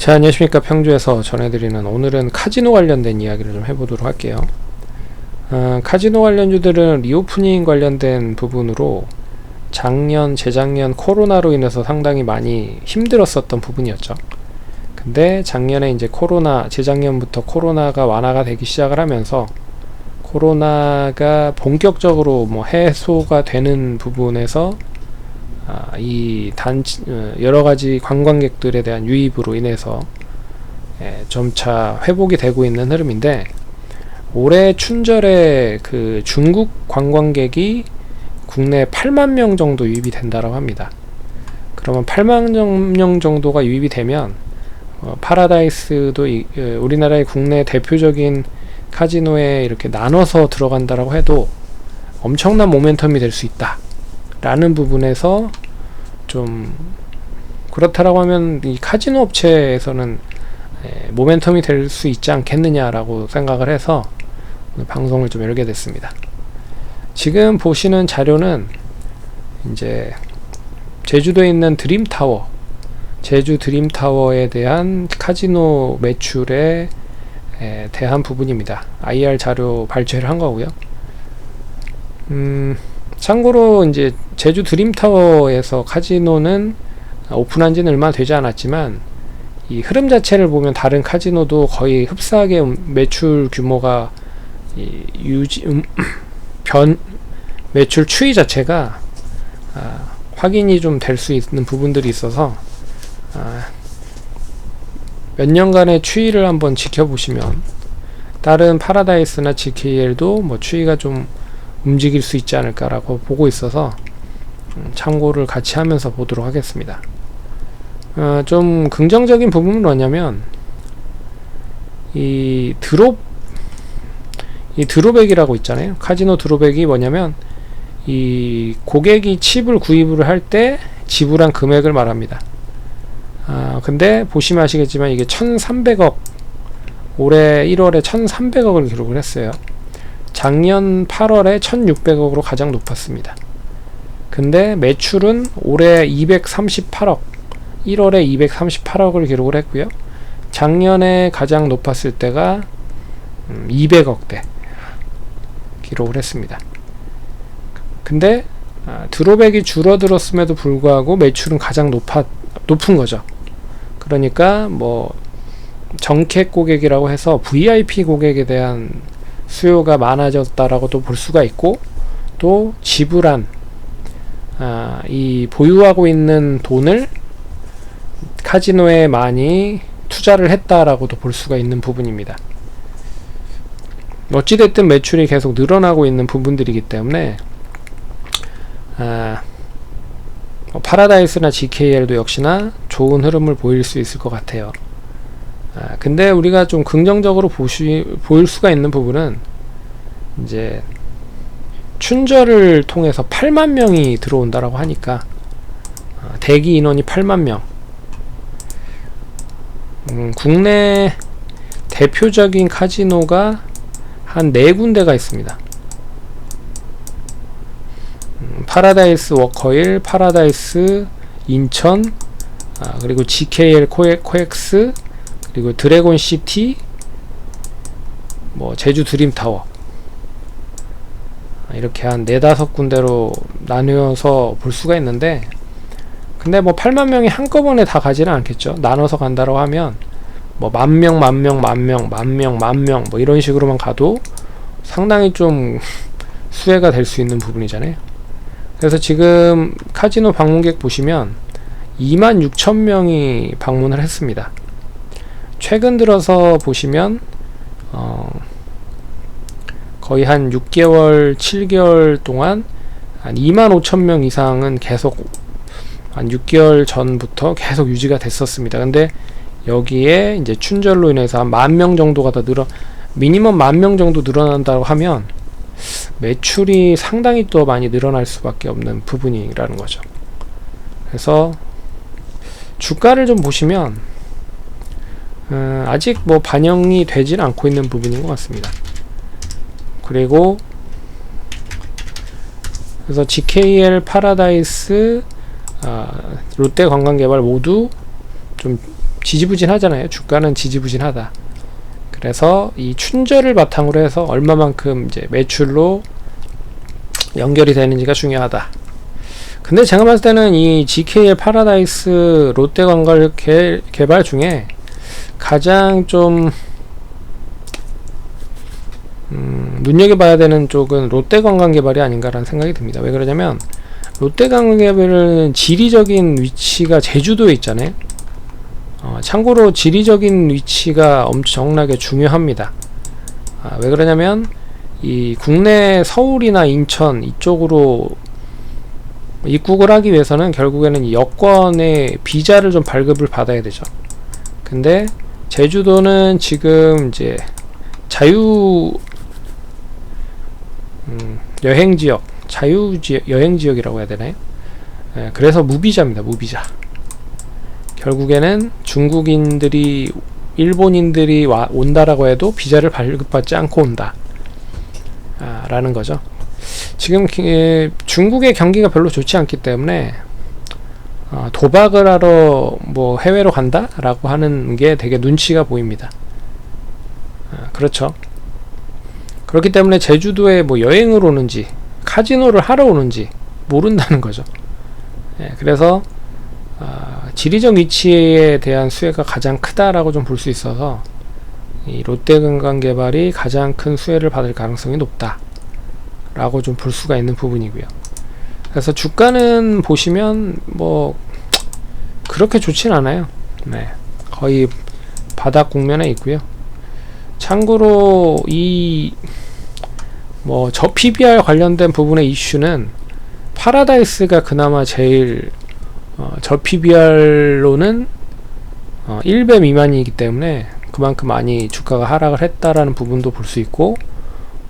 자, 안녕하십니까. 평주에서 전해드리는 오늘은 카지노 관련된 이야기를 좀 해보도록 할게요. 카지노 관련주들은 리오프닝 관련된 부분으로 작년, 재작년 코로나로 인해서 상당히 많이 힘들었었던 부분이었죠. 근데 작년에 이제 재작년부터 코로나가 완화가 되기 시작을 하면서 코로나가 본격적으로 해소가 되는 부분에서 여러가지 관광객들에 대한 유입으로 인해서 점차 회복이 되고 있는 흐름인데, 올해 춘절에 그 중국 관광객이 국내 8만 명 정도 유입이 된다고 합니다. 그러면 8만 명 정도가 유입이 되면 파라다이스도 우리나라의 국내 대표적인 카지노에 이렇게 나눠서 들어간다라고 해도 엄청난 모멘텀이 될 수 있다 라는 부분에서 좀 그렇다라고 하면 이 카지노 업체에서는 모멘텀이 될 수 있지 않겠느냐라고 생각을 해서 오늘 방송을 좀 열게 됐습니다. 지금 보시는 자료는 이제 제주도에 있는 드림타워, 제주 드림타워에 대한 카지노 매출에 대한 부분입니다. IR 자료 발췌를 한 거고요. 참고로 이제 제주 드림타워에서 카지노는 오픈한 지는 얼마 되지 않았지만, 이 흐름 자체를 보면 다른 카지노도 거의 흡사하게 매출 규모가 매출 추이 자체가 확인이 좀 될 수 있는 부분들이 있어서 몇 년간의 추이를 한번 지켜보시면 다른 파라다이스나 GKL도 추이가 좀 움직일 수 있지 않을까라고 보고 있어서 참고를 같이 하면서 보도록 하겠습니다. 좀 긍정적인 부분은 뭐냐면 이 드롭백이라고 있잖아요. 카지노 드롭백이 뭐냐면 이 고객이 칩을 구입을 할 때 지불한 금액을 말합니다. 근데 보시면 아시겠지만 이게 1300억, 올해 1월에 1300억을 기록을 했어요. 작년 8월에 1600억으로 가장 높았습니다. 근데 매출은 올해 238억, 1월에 238억을 기록을 했고요. 작년에 가장 높았을 때가 200억대 기록을 했습니다. 근데 드롭백이 줄어들었음에도 불구하고 매출은 가장 높은 거죠. 그러니까 정khách 고객이라고 해서 VIP 고객에 대한 수요가 많아졌다라고도 볼 수가 있고, 또 지불한 이 보유하고 있는 돈을 카지노에 많이 투자를 했다라고도 볼 수가 있는 부분입니다. 어찌됐든 매출이 계속 늘어나고 있는 부분들이기 때문에 파라다이스나 GKL도 역시나 좋은 흐름을 보일 수 있을 것 같아요. 근데 우리가 좀 긍정적으로 보일 수가 있는 부분은 이제 춘절을 통해서 8만 명이 들어온다라고 하니까 대기 인원이 8만 명. 국내 대표적인 카지노가 한 4군데가 있습니다. 파라다이스 워커힐, 파라다이스 인천, 그리고 GKL 코엑스, 그리고 드래곤 시티, 제주 드림타워, 이렇게 한 4-5군데로 나누어서 볼 수가 있는데, 근데 8만 명이 한꺼번에 다 가지는 않겠죠. 나눠서 간다고 하면 만명 이런 식으로만 가도 상당히 좀 수혜가 될 수 있는 부분이잖아요. 그래서 지금 카지노 방문객 보시면 26,000명이 방문을 했습니다. 최근 들어서 보시면 거의 한 6개월, 7개월 동안 한 25,000명 이상은 계속 한 6개월 전부터 계속 유지가 됐었습니다. 근데 여기에 이제 춘절로 인해서 한 10,000명 정도가 더 미니멈 10,000명 정도 늘어난다고 하면 매출이 상당히 또 많이 늘어날 수밖에 없는 부분이라는 거죠. 그래서 주가를 좀 보시면 아직 반영이 되진 않고 있는 부분인 것 같습니다. 그리고 그래서 GKL, 파라다이스, 롯데관광개발 모두 좀 지지부진하잖아요. 주가는 지지부진하다. 그래서 이 춘절을 바탕으로 해서 얼마만큼 이제 매출로 연결이 되는지가 중요하다. 근데 제가 봤을 때는 이 GKL 파라다이스 롯데관광 개발 중에 가장 좀 눈여겨봐야 되는 쪽은 롯데관광개발이 아닌가라는 생각이 듭니다. 왜 그러냐면 롯데관광개발은 지리적인 위치가 제주도에 있잖아요. 참고로 지리적인 위치가 엄청나게 중요합니다. 왜 그러냐면 이 국내 서울이나 인천 이쪽으로 입국을 하기 위해서는 결국에는 이 여권의 비자를 좀 발급을 받아야 되죠. 근데 제주도는 지금 이제 여행지역, 여행지역이라고 해야 되나요? 그래서 무비자입니다. 무비자. 결국에는 중국인들이, 일본인들이 온다라고 해도 비자를 발급받지 않고 온다. 라는 거죠. 지금 중국의 경기가 별로 좋지 않기 때문에 도박을 하러 뭐 해외로 간다? 라고 하는 게 되게 눈치가 보입니다. 그렇죠. 그렇기 때문에 제주도에 뭐 여행을 오는지 카지노를 하러 오는지 모른다는 거죠. 그래서 지리적 위치에 대한 수혜가 가장 크다라고 좀 볼 수 있어서 이 롯데관광개발이 가장 큰 수혜를 받을 가능성이 높다 라고 좀 볼 수가 있는 부분이고요. 그래서 주가는 보시면 뭐 그렇게 좋진 않아요. 거의 바닥 국면에 있고요. 참고로 이 뭐 저 PBR 관련된 부분의 이슈는 파라다이스가 그나마 제일 저 PBR로는 1배 미만이기 때문에 그만큼 많이 주가가 하락을 했다라는 부분도 볼 수 있고,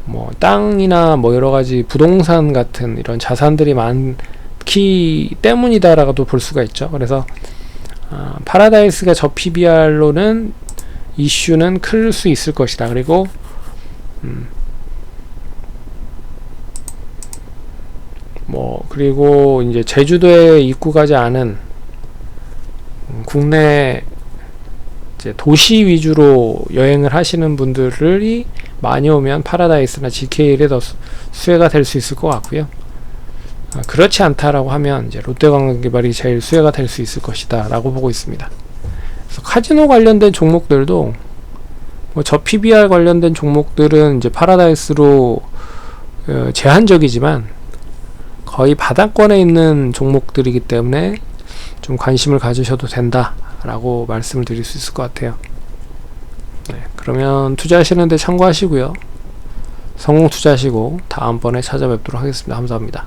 뭐 땅이나 뭐 여러가지 부동산 같은 이런 자산들이 많기 때문이다라고도 볼 수가 있죠. 그래서 파라다이스가 저 PBR로는 이슈는 클 수 있을 것이다. 그리고 그리고 이제 제주도에 입국하지 않은 국내 이제 도시 위주로 여행을 하시는 분들이 많이 오면 파라다이스나 GKL에 더 수혜가 될 수 있을 것 같고요. 그렇지 않다라고 하면 이제 롯데관광개발이 제일 수혜가 될 수 있을 것이다 라고 보고 있습니다. 그래서 카지노 관련된 종목들도 뭐 저 PBR 관련된 종목들은 이제 파라다이스로 제한적이지만 거의 바닥권에 있는 종목들이기 때문에 좀 관심을 가지셔도 된다 라고 말씀을 드릴 수 있을 것 같아요. 그러면 투자하시는데 참고하시고요. 성공 투자하시고 다음번에 찾아뵙도록 하겠습니다. 감사합니다.